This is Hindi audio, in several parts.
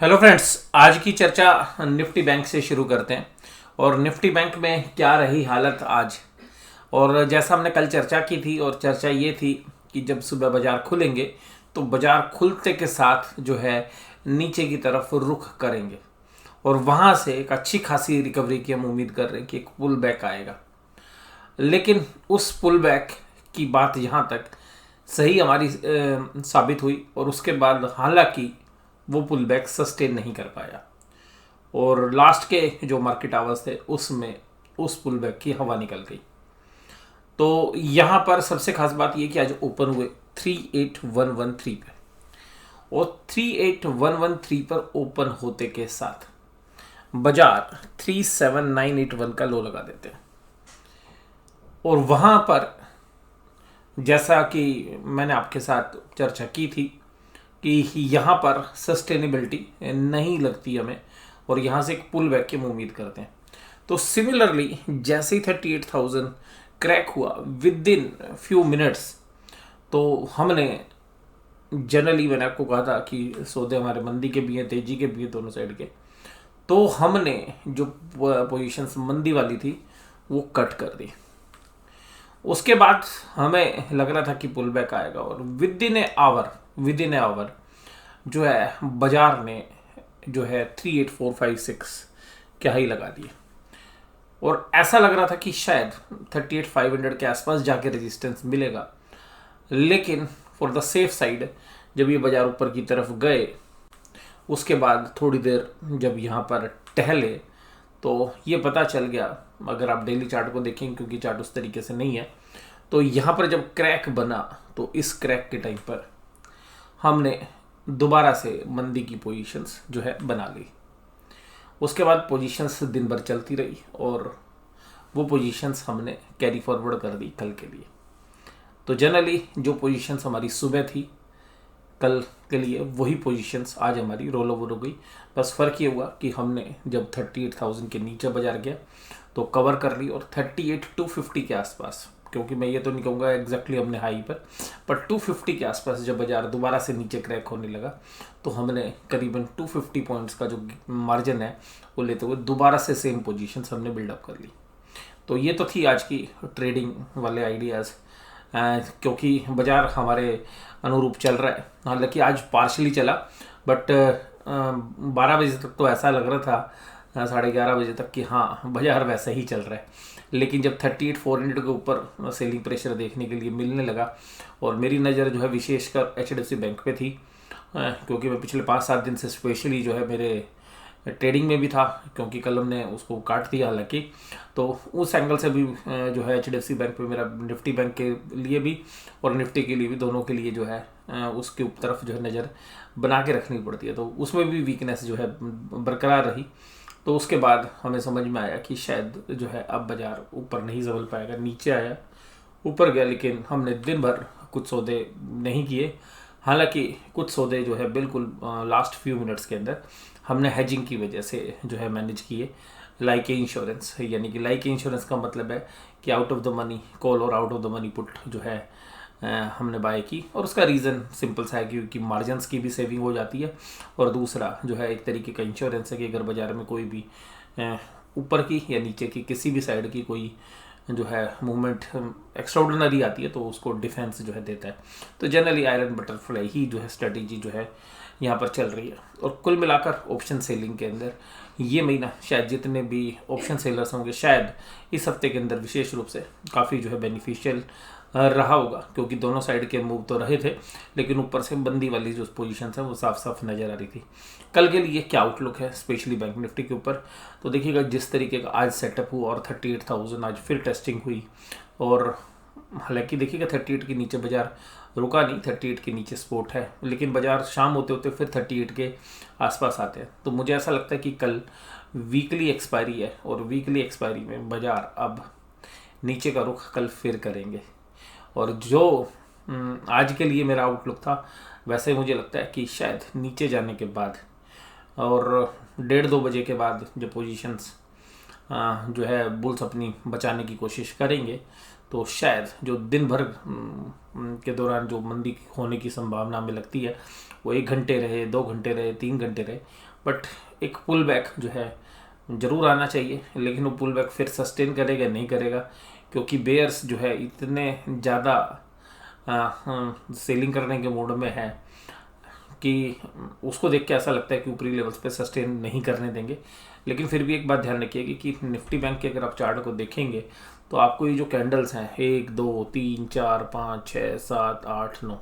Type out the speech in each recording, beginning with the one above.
हेलो फ्रेंड्स, आज की चर्चा निफ्टी बैंक से शुरू करते हैं। और निफ्टी बैंक में क्या रही हालत आज। और जैसा हमने कल चर्चा की थी, और चर्चा ये थी कि जब सुबह बाजार खुलेंगे तो बाजार खुलते के साथ जो है नीचे की तरफ रुख करेंगे और वहाँ से एक अच्छी खासी रिकवरी की हम उम्मीद कर रहे हैं कि एक पुल बैक आएगा। लेकिन उस पुल बैक की बात यहाँ तक सही हमारी साबित हुई और उसके बाद हालांकि वो पुल बैक सस्टेन नहीं कर पाया और लास्ट के जो मार्केट आवर्स थे उसमें उस पुल बैक की हवा निकल गई। तो यहाँ पर सबसे खास बात ये कि आज ओपन हुए 38,113 पे और 38,113 पर ओपन होते के साथ बाजार 37,981 का लो लगा देते हैं। और वहाँ पर जैसा कि मैंने आपके साथ चर्चा की थी कि यहाँ पर सस्टेनेबिलिटी नहीं लगती हमें और यहाँ से एक पुल बैक की हम उम्मीद करते हैं। तो सिमिलरली जैसे ही 38,000 क्रैक हुआ विद इन फ्यू मिनट्स, तो हमने जनरली, मैंने आपको कहा था कि सौदे हमारे मंदी के भी हैं तेजी के भी हैं दोनों साइड के, तो हमने जो पोजीशंस मंदी वाली थी वो कट कर दी। उसके बाद हमें लग रहा था कि पुल बैक आएगा और विद इन ए आवर जो है बाजार ने जो है 38,456 क्या ही लगा दिए। और ऐसा लग रहा था कि शायद 38,500 के आसपास जाके रेजिस्टेंस मिलेगा। लेकिन फॉर द सेफ साइड जब ये बाजार ऊपर की तरफ गए, उसके बाद थोड़ी देर जब यहाँ पर टहले तो ये पता चल गया, अगर आप डेली चार्ट को देखें क्योंकि चार्ट उस तरीके से नहीं है, तो यहाँ पर जब क्रैक बना तो इस क्रैक के टाइम पर हमने दोबारा से मंदी की पोजीशंस जो है बना ली। उसके बाद पोजीशंस दिन भर चलती रही और वो पोजीशंस हमने कैरी फॉरवर्ड कर दी कल के लिए। तो जनरली जो पोजीशंस हमारी सुबह थी कल के लिए वही पोजीशंस आज हमारी रोल ओवर हो गई। बस फ़र्क ये हुआ कि हमने जब 38,000 के नीचे बाजार गया तो कवर कर ली और 38,250 के आसपास, क्योंकि मैं ये तो नहीं कहूँगा एग्जैक्टली हमने हाई पर 250 के आसपास जब बाजार दोबारा से नीचे क्रैक होने लगा तो हमने करीबन 250 पॉइंट्स का जो मार्जिन है वो लेते हुए दोबारा से सेम पोजीशंस हमने बिल्डअप कर ली। तो ये तो थी आज की ट्रेडिंग वाले आइडियाज़, क्योंकि बाजार हमारे अनुरूप चल रहा है। हालांकि आज पार्शली चला बट 12 बजे तक तो ऐसा लग रहा था, 11:30 बजे तक कि हाँ बाजार वैसे ही चल रहा है। लेकिन जब 38,400 के ऊपर सेलिंग प्रेशर देखने के लिए मिलने लगा और मेरी नज़र जो है विशेषकर HDFC बैंक पे थी, क्योंकि मैं पिछले 5-7 दिन से स्पेशली जो है मेरे ट्रेडिंग में भी था, क्योंकि कल हमने उसको काट दिया हालांकि, तो उस एंगल से भी जो है HDFC बैंक पे मेरा निफ्टी बैंक के लिए भी और निफ्टी के लिए भी, दोनों के लिए जो है उसके तरफ जो है नज़र बना के रखनी पड़ती है। तो उसमें भी वीकनेस जो है बरकरार रही। तो उसके बाद हमें समझ में आया कि शायद जो है अब बाजार ऊपर नहीं संभल पाएगा। नीचे आया, ऊपर गया, लेकिन हमने दिन भर कुछ सौदे नहीं किए। हालांकि कुछ सौदे जो है बिल्कुल लास्ट फ्यू मिनट्स के अंदर हमने हेजिंग की वजह से जो है मैनेज किए। लाइक इंश्योरेंस, यानी कि लाइक इंश्योरेंस का मतलब है कि out of the money call और out of the money put जो है हमने बाय की। और उसका रीज़न सिंपल सा है क्योंकि मार्जिनस की भी सेविंग हो जाती है और दूसरा जो है एक तरीके का इंश्योरेंस है कि अगर बाजार में कोई भी ऊपर की या नीचे की किसी भी साइड की कोई जो है मूवमेंट एक्स्ट्राऑर्डिनरी आती है तो उसको डिफेंस जो है देता है। तो जनरली आयरन बटरफ्लाई ही जो है स्ट्रेटेजी जो है यहाँ पर चल रही है। और कुल मिलाकर ऑप्शन सेलिंग के अंदर ये महीना शायद जितने भी ऑप्शन सेलर्स होंगे शायद इस हफ्ते के अंदर विशेष रूप से काफ़ी जो है बेनिफिशियल रहा होगा, क्योंकि दोनों साइड के मूव तो रहे थे लेकिन ऊपर से बंदी वाली जो पोजीशंस है वो साफ साफ नज़र आ रही थी। कल के लिए क्या आउटलुक है स्पेशली बैंक निफ्टी के ऊपर, तो देखिएगा जिस तरीके का आज सेटअप हुआ और 38,000 आज फिर टेस्टिंग हुई। और हालांकि देखिएगा 38 के नीचे बाजार रुका नहीं, 38 के नीचे सपोर्ट है, लेकिन बाजार शाम होते होते फिर 38 के आसपास आते हैं। तो मुझे ऐसा लगता है कि कल वीकली एक्सपायरी है और वीकली एक्सपायरी में बाजार अब नीचे का रुख कल फिर करेंगे। और जो आज के लिए मेरा आउटलुक था वैसे मुझे लगता है कि शायद नीचे जाने के बाद और 1:30-2 बजे के बाद जो पोजीशंस जो है बुल्स अपनी बचाने की कोशिश करेंगे तो शायद जो दिन भर के दौरान जो मंदी होने की संभावना हमें लगती है वो 1 घंटे रहे, 2 घंटे रहे, 3 घंटे रहे, बट एक पुल बैक जो है ज़रूर आना चाहिए, लेकिन वो पुल बैक फिर सस्टेन करेगा नहीं करेगा, क्योंकि बेयर्स जो है इतने ज़्यादा सेलिंग करने के मूड में है कि उसको देख के ऐसा लगता है कि ऊपरी लेवल्स पे सस्टेन नहीं करने देंगे। लेकिन फिर भी एक बात ध्यान रखिएगा कि निफ्टी बैंक के अगर आप चार्ट को देखेंगे तो आपको ये जो कैंडल्स हैं 1 2 3 4 5 6 7 8 9,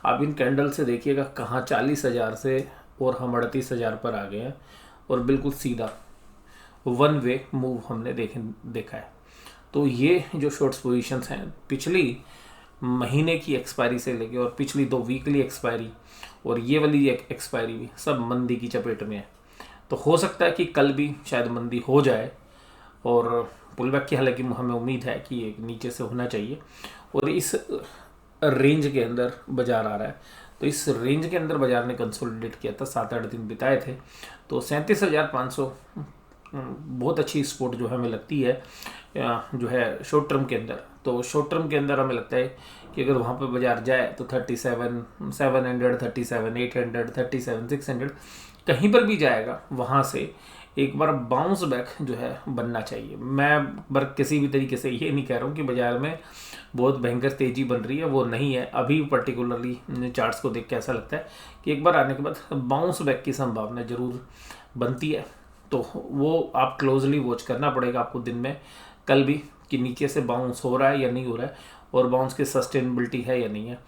आप इन कैंडल से देखिएगा कहाँ 40,000 से और हम 38,000 पर आ गए हैं, और बिल्कुल सीधा वन वे मूव हमने देखा है। तो ये जो शॉर्ट्स पोजीशंस हैं पिछली महीने की एक्सपायरी से लेके और पिछली 2 वीकली एक्सपायरी और ये वाली एक्सपायरी भी सब मंदी की चपेट में है। तो हो सकता है कि कल भी शायद मंदी हो जाए, और पुल बैक की हालांकि हमें उम्मीद है कि एक नीचे से होना चाहिए, और इस रेंज के अंदर बाजार आ रहा है। तो इस रेंज के अंदर बाजार ने कंसोलिडेट किया था, 7-8 दिन बिताए थे। तो 37,500 बहुत अच्छी स्पोर्ट जो हमें लगती है जो है शॉर्ट टर्म के अंदर। तो शॉर्ट टर्म के अंदर हमें लगता है कि अगर वहाँ पर बाजार जाए तो 37,700, 37,800, 37,600 कहीं पर भी जाएगा, वहाँ से एक बार बाउंस बैक जो है बनना चाहिए। मैं बर किसी भी तरीके से ये नहीं कह रहा हूँ कि बाजार में बहुत भयंकर तेज़ी बन रही है, वो नहीं है। अभी पर्टिकुलरली चार्ट्स को देख के ऐसा लगता है कि एक बार आने के बाद बाउंस बैक की संभावना ज़रूर बनती है। तो वो आप क्लोजली वॉच करना पड़ेगा आपको दिन में कल भी, कि नीचे से बाउंस हो रहा है या नहीं हो रहा है, और बाउंस की सस्टेनेबिलिटी है या नहीं है।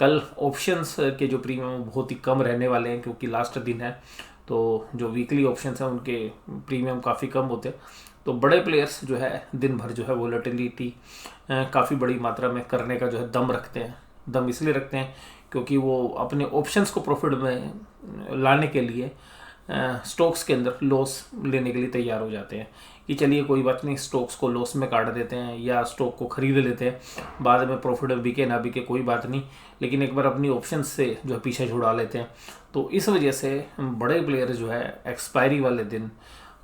कल ऑप्शंस के जो प्रीमियम बहुत ही कम रहने वाले हैं, क्योंकि लास्ट दिन है। तो जो वीकली ऑप्शंस हैं उनके प्रीमियम काफ़ी कम होते हैं। तो बड़े प्लेयर्स जो है दिन भर जो है वोलेटिलिटी काफ़ी बड़ी मात्रा में करने का जो है दम रखते हैं। दम इसलिए रखते हैं क्योंकि वो अपने ऑप्शंस को प्रॉफिट में लाने के लिए स्टॉक्स के अंदर लॉस लेने के लिए तैयार हो जाते हैं कि चलिए कोई बात नहीं, स्टॉक्स को लॉस में काट देते हैं या स्टॉक को खरीद लेते हैं, बाद में प्रॉफिट में बिके ना बिके कोई बात नहीं, लेकिन एक बार अपनी ऑप्शन से जो है पीछे छुड़ा लेते हैं। तो इस वजह से बड़े प्लेयर जो है एक्सपायरी वाले दिन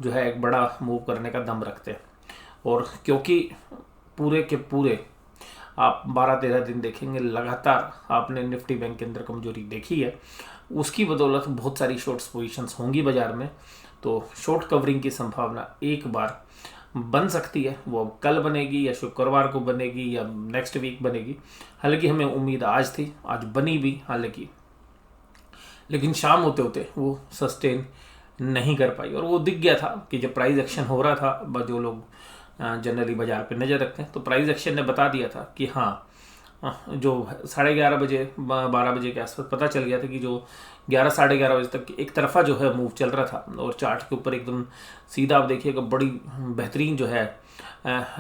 जो है एक बड़ा मूव करने का दम रखते हैं। और क्योंकि पूरे के पूरे आप 12-13 दिन देखेंगे लगातार आपने निफ्टी बैंक के अंदर कमजोरी देखी है, उसकी बदौलत बहुत सारी शॉर्ट्स पोजीशंस होंगी बाजार में। तो शॉर्ट कवरिंग की संभावना एक बार बन सकती है, वो कल बनेगी या शुक्रवार को बनेगी या नेक्स्ट वीक बनेगी। हालांकि हमें उम्मीद आज थी, आज बनी भी हालांकि, लेकिन शाम होते होते वो सस्टेन नहीं कर पाई। और वो दिख गया था कि जब प्राइस एक्शन हो रहा था, जो लोग जनरली बाजार पे नज़र रखते हैं, तो प्राइस एक्शन ने बता दिया था कि हाँ, जो 11:30 बजे 12 बजे के आसपास पता चल गया था कि जो 11-11:30 बजे तक एक तरफा जो है मूव चल रहा था, और चार्ट के ऊपर एकदम सीधा आप देखिएगा बड़ी बेहतरीन जो है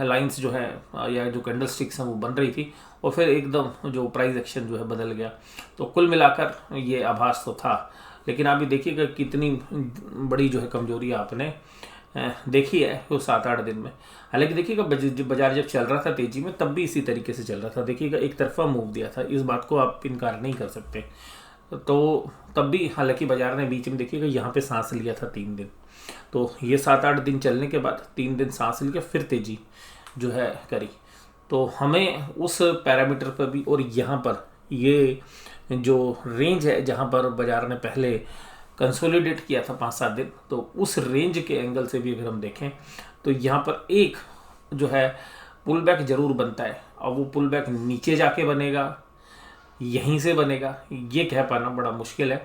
लाइंस जो है या जो कैंडल स्टिक्स हैं वो बन रही थी, और फिर एकदम जो प्राइस एक्शन जो है बदल गया। तो कुल मिलाकर ये आभास तो था, लेकिन आप भी देखिएगा कितनी बड़ी जो है कमजोरी आपने देखी है वो 7-8 दिन में। हालांकि देखिएगा बाजार जब चल रहा था तेजी में तब भी इसी तरीके से चल रहा था, देखिएगा एक तरफा मूव दिया था, इस बात को आप इनकार नहीं कर सकते। तो तब भी हालांकि बाजार ने बीच में देखिएगा यहाँ पे सांस लिया था 3 दिन। तो ये 7-8 दिन चलने के बाद 3 दिन सांस लिया, फिर तेजी जो है करी। तो हमें उस पैरामीटर पर भी, और यहाँ पर ये जो रेंज है जहाँ पर बाजार ने पहले कंसोलिडेट किया था 5-7 दिन, तो उस रेंज के एंगल से भी अगर हम देखें तो यहाँ पर एक जो है पुल बैक जरूर बनता है। अब वो पुल बैक नीचे जाके बनेगा, यहीं से बनेगा, ये कह पाना बड़ा मुश्किल है,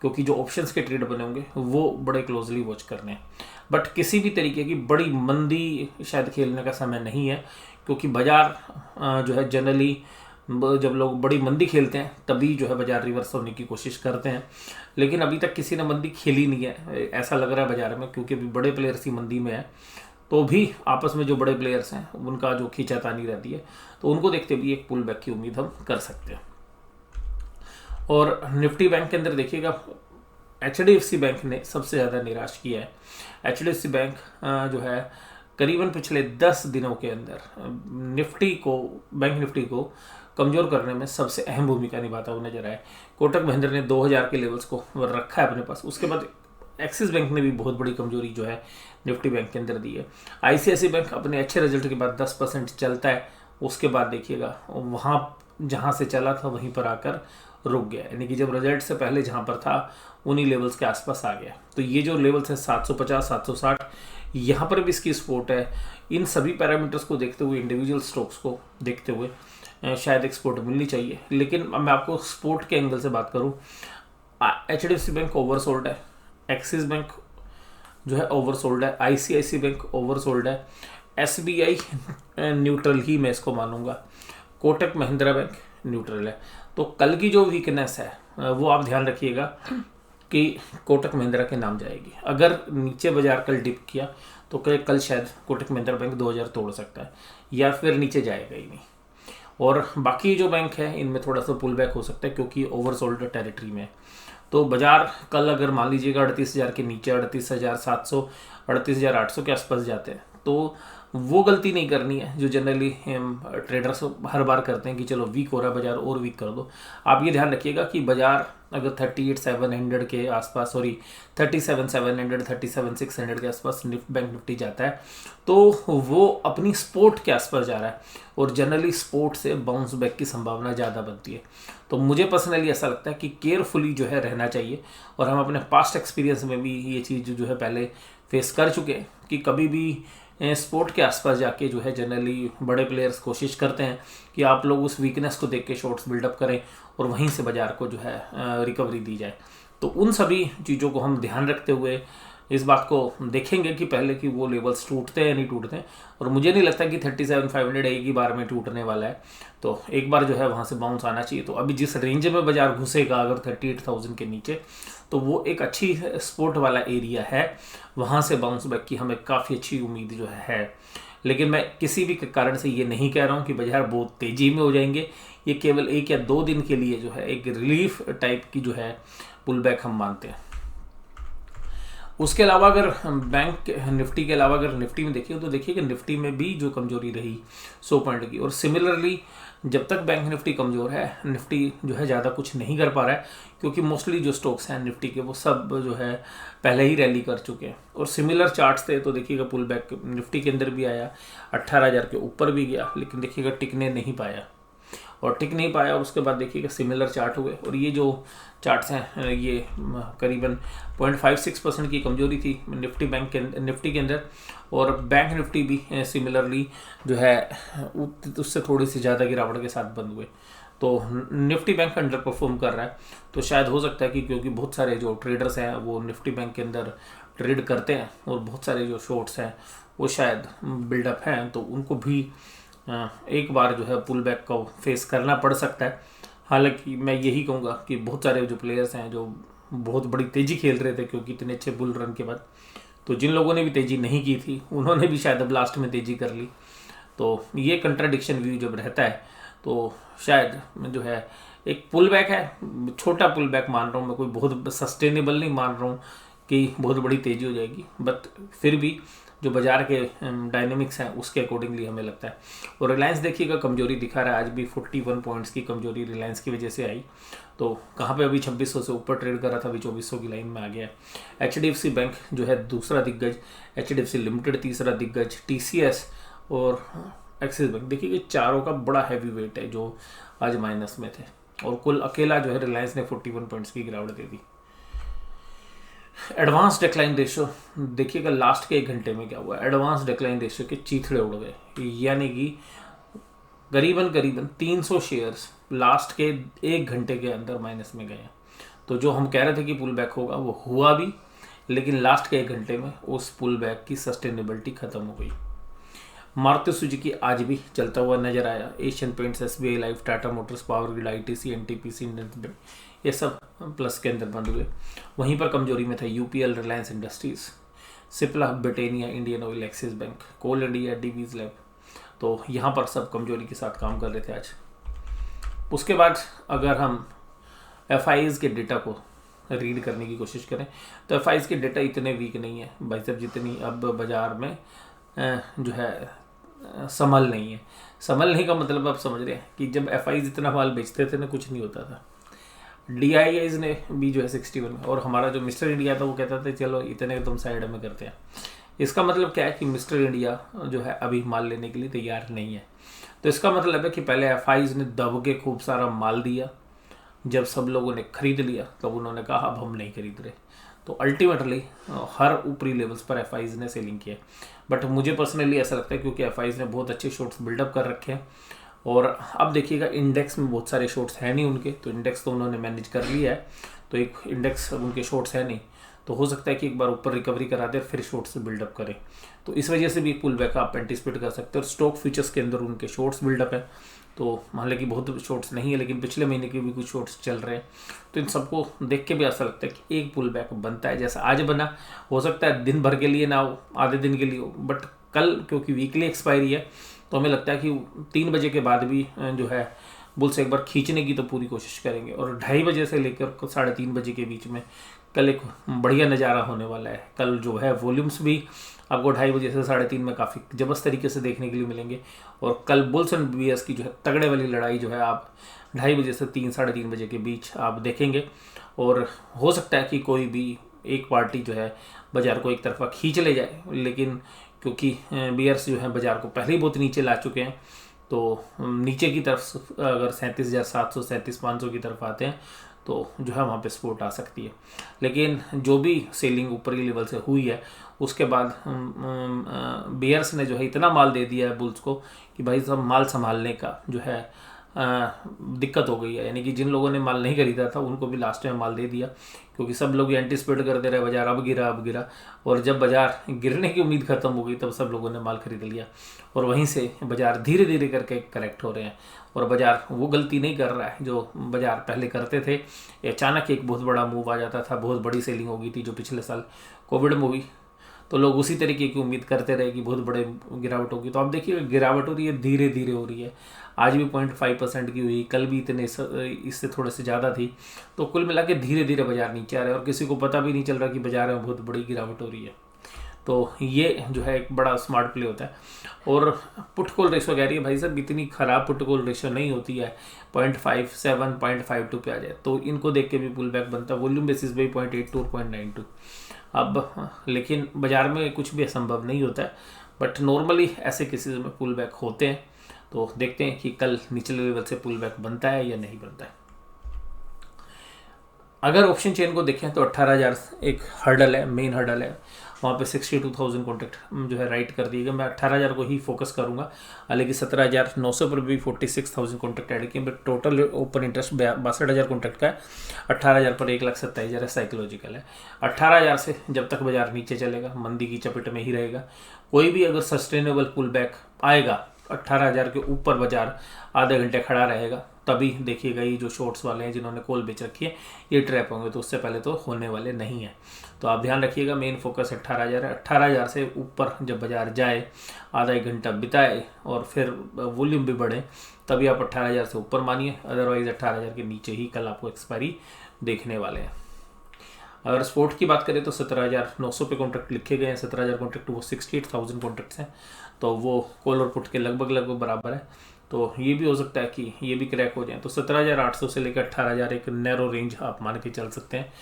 क्योंकि जो ऑप्शंस के ट्रेड बने होंगे वो बड़े क्लोजली वॉच करने हैं। बट किसी भी तरीके की बड़ी मंदी शायद खेलने का समय नहीं है, क्योंकि बाजार जो है जनरली जब लोग बड़ी मंदी खेलते हैं तभी जो है बाजार रिवर्स होने की कोशिश करते हैं, लेकिन अभी तक किसी ने मंदी खेली नहीं है ऐसा लग रहा है बाजार में, क्योंकि अभी बड़े प्लेयर्स ही मंदी में है। तो भी आपस में जो बड़े प्लेयर्स हैं उनका जो खींचातानी रहती है, तो उनको देखते भी एक पुल बैक की उम्मीद हम कर सकते हैं। और निफ्टी बैंक के अंदर देखिएगा HDFC बैंक ने सबसे ज़्यादा निराश किया है। HDFC बैंक जो है करीबन पिछले 10 दिनों के अंदर बैंक निफ्टी को कमज़ोर करने में सबसे अहम भूमिका निभाता हुआ नजर आया। कोटक महिंद्रा ने 2000 के लेवल्स को रखा है अपने पास, उसके बाद एक्सिस बैंक ने भी बहुत बड़ी कमजोरी जो है निफ्टी बैंक के अंदर दी है। ICICI बैंक अपने अच्छे रिजल्ट के बाद 10% चलता है, उसके बाद देखिएगा वहाँ जहाँ से चला था वहीं पर आकर रुक गया, यानी कि जब रिजल्ट से पहले जहाँ पर था उन्हीं लेवल्स के आसपास आ गया। तो ये जो लेवल्स है 750 760, यहाँ पर भी इसकी सपोर्ट है। इन सभी पैरामीटर्स को देखते हुए, इंडिविजुअल स्टॉक्स को देखते हुए शायद एक सपोर्ट मिलनी चाहिए। लेकिन मैं आपको सपोर्ट के एंगल से बात करूँ, HDFC बैंक ओवरसोल्ड है, एक्सिस बैंक जो है ओवरसोल्ड है, ICICI बैंक ओवरसोल्ड है, SBI न्यूट्रल ही मैं इसको मानूंगा, कोटक महिंद्रा बैंक न्यूट्रल है। तो कल की जो वीकनेस है वो आप ध्यान रखिएगा कि कोटक महिंद्रा के नाम जाएगी। अगर नीचे बाजार कल डिप किया तो कल शायद कोटक महिंद्रा बैंक 2000 तोड़ सकता है या फिर नीचे जाएगा ही नहीं। और बाकी जो बैंक है इनमें थोड़ा सा पुल बैक हो सकता है क्योंकि ओवरसोल्ड टेरिटरी में है। तो बाजार कल अगर मान लीजिएगा 38,000 के नीचे 38,700 38,800 के आसपास जाते हैं तो वो गलती नहीं करनी है जो जनरली ट्रेडर्स हर बार करते हैं कि चलो वीक हो रहा है बाजार और वीक कर दो। आप ये ध्यान रखिएगा कि बाजार अगर 38,700 के आसपास, सॉरी 37,700 37,600 के आसपास बैंक निफ्टी जाता है तो वो अपनी सपोर्ट के आसपास जा रहा है और जनरली सपोर्ट से बाउंस बैक की संभावना ज़्यादा बनती है। तो मुझे पर्सनली ऐसा लगता है कि केयरफुली जो है रहना चाहिए। और हम अपने पास्ट एक्सपीरियंस में भी ये चीज़ जो है पहले फेस कर चुके हैं कि कभी भी स्पोर्ट के आसपास जाके जो है जनरली बड़े प्लेयर्स कोशिश करते हैं कि आप लोग उस वीकनेस को देख के शॉर्ट्स बिल्डअप करें और वहीं से बाजार को जो है रिकवरी दी जाए। तो उन सभी चीज़ों को हम ध्यान रखते हुए इस बात को देखेंगे कि पहले कि वो लेवल्स टूटते हैं या नहीं टूटते हैं। और मुझे नहीं लगता कि 37,500 एक ही बार में टूटने वाला है, तो एक बार जो है वहाँ से बाउंस आना चाहिए। तो अभी जिस रेंज में बाजार घुसेगा अगर 38,000 के नीचे तो वो एक अच्छी सपोर्ट वाला एरिया है, वहाँ से बाउंस बैक की हमें काफ़ी अच्छी उम्मीद जो है। लेकिन मैं किसी भी कारण से ये नहीं कह रहा हूँ कि बाजार बहुत तेज़ी में हो जाएंगे, ये केवल 1 या 2 दिन के लिए जो है एक रिलीफ टाइप की जो है पुल बैक हम मानते हैं। उसके अलावा अगर बैंक निफ्टी के अलावा अगर निफ्टी में देखिए तो देखिए कि निफ्टी में भी जो कमजोरी रही 100 पॉइंट की। और सिमिलरली जब तक बैंक निफ्टी कमज़ोर है निफ्टी जो है ज़्यादा कुछ नहीं कर पा रहा है क्योंकि मोस्टली जो स्टॉक्स हैं निफ्टी के वो सब जो है पहले ही रैली कर चुके हैं। और सिमिलर चार्ट्स थे तो देखिएगा पुल बैक निफ्टी के अंदर भी आया, 18,000 के ऊपर भी गया, लेकिन देखिएगा टिकने नहीं पाया और टिक नहीं पाया। और उसके बाद देखिएगा सिमिलर चार्ट हुए और ये जो चार्ट्स हैं ये करीबन 0.56% की कमजोरी थी निफ्टी के अंदर। और बैंक निफ्टी भी सिमिलरली जो है उससे थोड़ी सी ज़्यादा गिरावट के साथ बंद हुए। तो निफ्टी बैंक अंडर परफॉर्म कर रहा है। तो शायद हो सकता है कि क्योंकि बहुत सारे जो ट्रेडर्स हैं वो निफ्टी बैंक के अंदर ट्रेड करते हैं और बहुत सारे जो शॉर्ट्स हैं वो शायद बिल्डअप हैं तो उनको भी एक बार जो है पुल बैक को फेस करना पड़ सकता है। हालांकि मैं यही कहूँगा कि बहुत सारे जो प्लेयर्स हैं जो बहुत बड़ी तेज़ी खेल रहे थे क्योंकि इतने अच्छे बुल रन के बाद, तो जिन लोगों ने भी तेज़ी नहीं की थी उन्होंने भी शायद अब लास्ट में तेज़ी कर ली। तो ये कंट्राडिक्शन व्यू जब रहता है तो शायद जो है एक पुल बैक है, छोटा पुल बैक मान रहा हूँ मैं, कोई बहुत सस्टेनेबल नहीं मान रहा हूँ कि बहुत बड़ी तेज़ी हो जाएगी, बट फिर भी जो बाजार के डायनेमिक्स हैं उसके अकॉर्डिंगली हमें लगता है। और रिलायंस देखिएगा कमजोरी दिखा रहा है, आज भी 41 पॉइंट्स की कमजोरी रिलायंस की वजह से आई। तो कहाँ पे अभी 2600 से ऊपर ट्रेड कर रहा था, अभी 2400 की लाइन में आ गया है। HDFC बैंक जो है दूसरा दिग्गज, HDFC लिमिटेड तीसरा दिग्गज, TCS और एक्सिस बैंक देखिए चारों का बड़ा हैवी वेट है जो आज माइनस में थे। और कुल अकेला जो है रिलायंस ने 41 पॉइंट्स की गिरावट दे दी। एडवांस डिक्लाइन रेशियो देखिएगा लास्ट के 1 घंटे में क्या हुआ, एडवांस डिक्लाइन रेशियो के चीथड़े उड़ गए, यानी कि करीबन 300 शेयर्स लास्ट के 1 घंटे के अंदर माइनस में गए। तो जो हम कह रहे थे कि पुल बैक होगा वो हुआ भी, लेकिन लास्ट के 1 घंटे में उस पुल बैक की सस्टेनेबिलिटी खत्म हो गई। मारुति सुजुकी आज भी चलता हुआ नजर आया, Asian paints, SBI life, Tata Motors, power grid, ITC, NTPC, Indian bank ये सब प्लस के अंदर बंद हुए। वहीं पर कमजोरी में था UPL, रिलायंस इंडस्ट्रीज, सिप्ला, ब्रिटेनिया, इंडियन ऑयल, एक्सिस बैंक, कोल इंडिया, डिवीज लैब। तो यहाँ पर सब कमजोरी के साथ काम कर रहे थे आज। उसके बाद अगर हम FIs के डेटा को रीड करने की कोशिश करें तो FIs के डेटा इतने वीक नहीं है भाई साहब जितनी अब बाजार में जो है संभल नहीं है। संभलने का मतलब आप समझ रहे हैं कि जब FIs इतना माल बेचते थे ना कुछ नहीं होता था। DIIs ने भी जो है 61 और हमारा जो मिस्टर इंडिया था वो कहता था चलो इतने तुम साइड में करते हैं। इसका मतलब क्या है कि मिस्टर इंडिया जो है अभी माल लेने के लिए तैयार नहीं है। तो इसका मतलब है कि पहले FIs ने दब के खूब सारा माल दिया जब सब लोगों ने खरीद लिया तब उन्होंने कहा अब हम नहीं खरीद रहे। तो अल्टीमेटली हर ऊपरी लेवल्स पर एफआईज ने सेलिंग किया। बट मुझे पर्सनली ऐसा लगता है क्योंकि एफआईज ने बहुत अच्छे शॉर्ट्स बिल्डअप कर रखे हैं, और अब देखिएगा इंडेक्स में बहुत सारे शॉर्ट्स हैं नहीं उनके, तो इंडेक्स तो उन्होंने मैनेज कर लिया है, तो एक इंडेक्स अब उनके शॉर्ट्स है नहीं, तो हो सकता है कि एक बार ऊपर रिकवरी करा दे और फिर शॉर्ट्स से बिल्डअप करें। तो इस वजह से भी पुल बैक आप एंटिसिपेट कर सकते हैं। और स्टॉक फ्यूचर्स के अंदर उनके शॉर्ट्स बिल्डअप है, तो हालांकि बहुत शॉर्ट्स नहीं है लेकिन पिछले महीने के भी कुछ शॉर्ट्स चल रहे हैं। तो इन सबको देख के भी ऐसा लगता है कि एक पुल बैक बनता है, जैसा आज बना। हो सकता है दिन भर के लिए ना हो, आधे दिन के लिए हो, बट कल क्योंकि वीकली एक्सपायरी है तो हमें लगता है कि 3 बजे के बाद भी जो है बुल्स एक बार खींचने की तो पूरी कोशिश करेंगे। और 2:30 बजे से लेकर 3:30 बजे के बीच में कल एक बढ़िया नज़ारा होने वाला है। कल जो है वॉल्यूम्स भी आपको 2:30 बजे से 3:30 में काफ़ी जबरदस्त तरीके से देखने के लिए मिलेंगे। और कल बुल्स एंड बियर्स की जो है तगड़े वाली लड़ाई जो है आप 2:30 बजे से 3-3:30 बजे के बीच आप देखेंगे। और हो सकता है कि कोई भी एक पार्टी जो है बाजार को एक तरफा खींच ले जाए, लेकिन क्योंकि बियर्स जो है बाजार को पहले ही बहुत नीचे ला चुके हैं, तो नीचे की तरफ अगर 37,700 37,500 की तरफ आते हैं तो जो है वहाँ पे सपोर्ट आ सकती है। लेकिन जो भी सेलिंग ऊपरी लेवल से हुई है उसके बाद बियर्स ने जो है इतना माल दे दिया है बुल्स को कि भाई सब माल संभालने का जो है दिक्कत हो गई है। यानी कि जिन लोगों ने माल नहीं खरीदा था उनको भी लास्ट में माल दे दिया, क्योंकि सब लोग एंटिसिपेट करते रहे बाजार अब गिरा, और जब बाजार गिरने की उम्मीद खत्म हो गई तब सब लोगों ने माल खरीद लिया, और वहीं से बाजार धीरे धीरे करके करेक्ट हो रहे हैं। और बाजार वो गलती नहीं कर रहा है जो बाजार पहले करते थे, अचानक एक बहुत बड़ा मूव आ जाता था, बहुत बड़ी सेलिंग हो गई थी जो पिछले साल कोविड में हुई, तो लोग उसी तरीके की उम्मीद करते रहे कि बहुत बड़े गिरावट होगी। तो आप देखिए गिरावट हो रही है, धीरे धीरे हो रही है। आज भी 0.5% की हुई, कल भी इतने इससे थोड़े से ज़्यादा थी। तो कुल मिला के धीरे धीरे बाजार नीचे आ रहा है और किसी को पता भी नहीं चल रहा कि बाजार में बहुत बड़ी गिरावट हो रही है। तो ये जो है एक बड़ा स्मार्ट प्ले होता है। और पुट कॉल रेशो कह रही है भाई साहब इतनी ख़राब पुट कॉल रेशो नहीं होती है, 0.57 0.52 पे आ जाए तो इनको देख के भी पुल बैक बनता है। वॉल्यूम बेसिस पे 0.82 और 0.92। अब लेकिन बाजार में कुछ भी असंभव नहीं होता है, बट नॉर्मली ऐसे केसेस में पुल बैक होते हैं। तो देखते हैं कि कल निचले लेवल से पुल बैक बनता है या नहीं बनता है। अगर ऑप्शन चेन को देखें तो 18,000 एक हर्डल है, मेन हर्डल है, वहाँ पे 62,000 कॉन्ट्रैक्ट जो है राइट कर दिए गए। मैं 18,000 को ही फोकस करूँगा, हालांकि 17,900 पर भी 46,000 कॉन्ट्रैक्ट ऐड किए, but total open interest 62,000 contract का है। 18,000 पर 1,27,000 है, साइकोलॉजिकल है। 18,000 से जब तक बाजार नीचे चलेगा, मंदी की चपेट में ही रहेगा। कोई भी अगर सस्टेनेबल पुल बैक आएगा, 18,000 के ऊपर बाजार आधे घंटे खड़ा रहेगा, तभी देखिएगा ये जो शॉर्ट्स वाले हैं जिन्होंने कॉल बेच रखी है ये ट्रैप होंगे, तो उससे पहले तो होने वाले नहीं है। तो आप ध्यान रखिएगा, मेन फोकस 18,000 है। 18,000 से ऊपर जब बाजार जाए, आधा एक घंटा बिताए और फिर वॉल्यूम भी बढ़े, तभी आप 18,000 से ऊपर मानिए, अदरवाइज 18,000 के नीचे ही कल आपको एक्सपायरी देखने वाले हैं। अगर स्पोर्ट की बात करें तो 17,900 पे कॉन्ट्रैक्ट लिखे गए हैं। 17,000 कॉन्ट्रैक्ट वो 68,000 कॉन्ट्रैक्ट्स हैं, तो वो कॉल और पुट के लगभग बराबर है। तो ये भी हो सकता है कि ये भी क्रैक हो जाए। तो 17,800 से लेकर 18,000 एक नैरो रेंज आप मान के चल सकते हैं।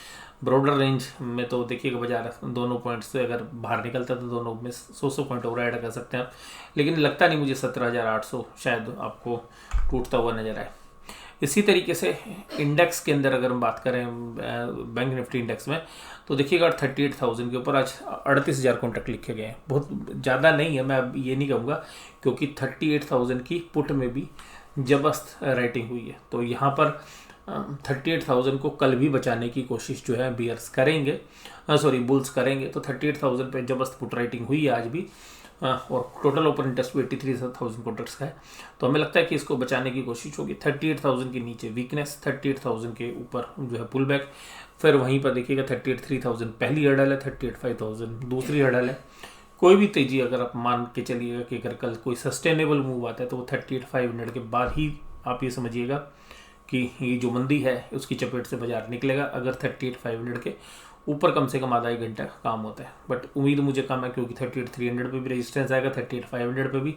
ब्रॉडर रेंज में तो देखिएगा बाजार दोनों पॉइंट से अगर बाहर निकलता है तो दोनों में 100 पॉइंट और ऐड कर सकते हैं, लेकिन लगता नहीं मुझे 17,800 शायद आपको टूटता हुआ नजर आए। इसी तरीके से इंडेक्स के अंदर अगर हम बात करें बैंक निफ्टी इंडेक्स में, तो देखिएगा 38,000 के ऊपर आज 38,000 कॉन्ट्रैक्ट लिखे गए हैं। बहुत ज़्यादा नहीं है, मैं अब ये नहीं कहूँगा, क्योंकि 38,000 की पुट में भी जबरदस्त राइटिंग हुई है। तो यहाँ पर 38,000 को कल भी बचाने की कोशिश जो है बियर्स करेंगे, बुल्स करेंगे। तो 38,000 पे जबरदस्त पुट राइटिंग हुई है आज भी, और टोटल ओपन इंटरेस्ट भी 83,000 कॉन्ट्रैक्ट्स का है। तो हमें लगता है कि इसको बचाने की कोशिश होगी। 38,000 के नीचे वीकनेस, 38,000 के ऊपर जो है पुल बैक, फिर वहीं पर देखिएगा 38,300 पहली हर्डल है, 38,500 दूसरी हर्डल है। कोई भी तेजी अगर आप मान के चलिएगा कि अगर कल कोई सस्टेनेबल मूव आता है तो वो 38,500 के बाद ही आप ये समझिएगा कि ये जो मंदी है उसकी चपेट से बाजार निकलेगा। अगर 38,500 के ऊपर कम से कम आधा एक घंटा काम होता है, बट उम्मीद मुझे कम है, क्योंकि 38,300 पे भी रेजिस्टेंस आएगा, 38,500 पे भी।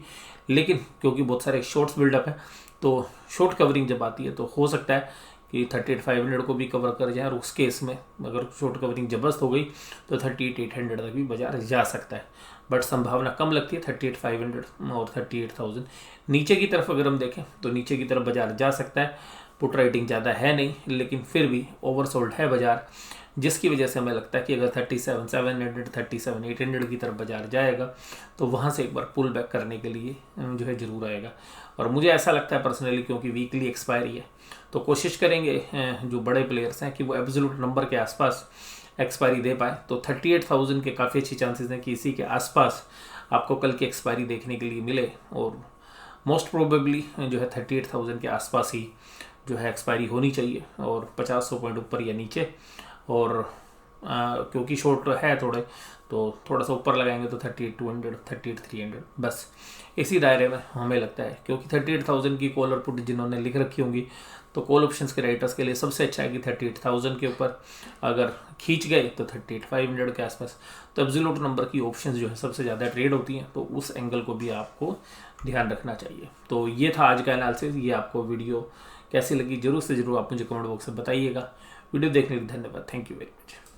लेकिन क्योंकि बहुत सारे शॉर्ट्स बिल्डअप है, तो शॉर्ट कवरिंग जब आती है तो हो सकता है कि 38,500 को भी कवर कर जाए, और उस केस में अगर शॉर्ट कवरिंग जबरदस्त हो गई तो 38,800 तक भी बाजार जा सकता है। बट संभावना कम लगती है 38,500 और 38,000। नीचे की तरफ अगर हम देखें तो नीचे की तरफ बाजार जा सकता है, पुट राइटिंग ज़्यादा है नहीं, लेकिन फिर भी ओवरसोल्ड है बाज़ार, जिसकी वजह से हमें लगता है कि अगर 37,700 37,800 की तरफ बाजार जाएगा तो वहाँ से एक बार पुल बैक करने के लिए जो है ज़रूर आएगा। और मुझे ऐसा लगता है पर्सनली, क्योंकि वीकली एक्सपायरी है, तो कोशिश करेंगे जो बड़े प्लेयर्स हैं कि वो एब्सोल्यूट नंबर के आसपास एक्सपायरी दे पाए। तो 38,000 के काफ़ी अच्छी चांसेस हैं कि इसी के आसपास आपको कल की एक्सपायरी देखने के लिए मिले, और मोस्ट प्रोबेबली जो है 38,000 के आसपास ही जो है एक्सपायरी होनी चाहिए, और 50 पॉइंट ऊपर या नीचे। और क्योंकि शॉर्ट है थोड़े, तो थोड़ा सा ऊपर लगाएंगे तो 38,200 38,300 बस इसी दायरे में हमें लगता है। क्योंकि 38,000 की कॉल और पुट जिन्होंने लिख रखी होंगी, तो कॉल ऑप्शंस के राइटर्स के लिए सबसे अच्छा है कि 38,000 के ऊपर अगर खींच गए तो 38,500 के आसपास। तो एब्सोल्यूट नंबर की ऑप्शंस जो है सबसे ज़्यादा ट्रेड होती हैं, तो उस एंगल को भी आपको ध्यान रखना चाहिए। तो ये था आज का एनालिसिस। ये आपको वीडियो कैसी लगी जरूर से ज़रूर आप मुझे कमेंट बॉक्स में बताइएगा। वीडियो देखने के लिए धन्यवाद। Thank you very much.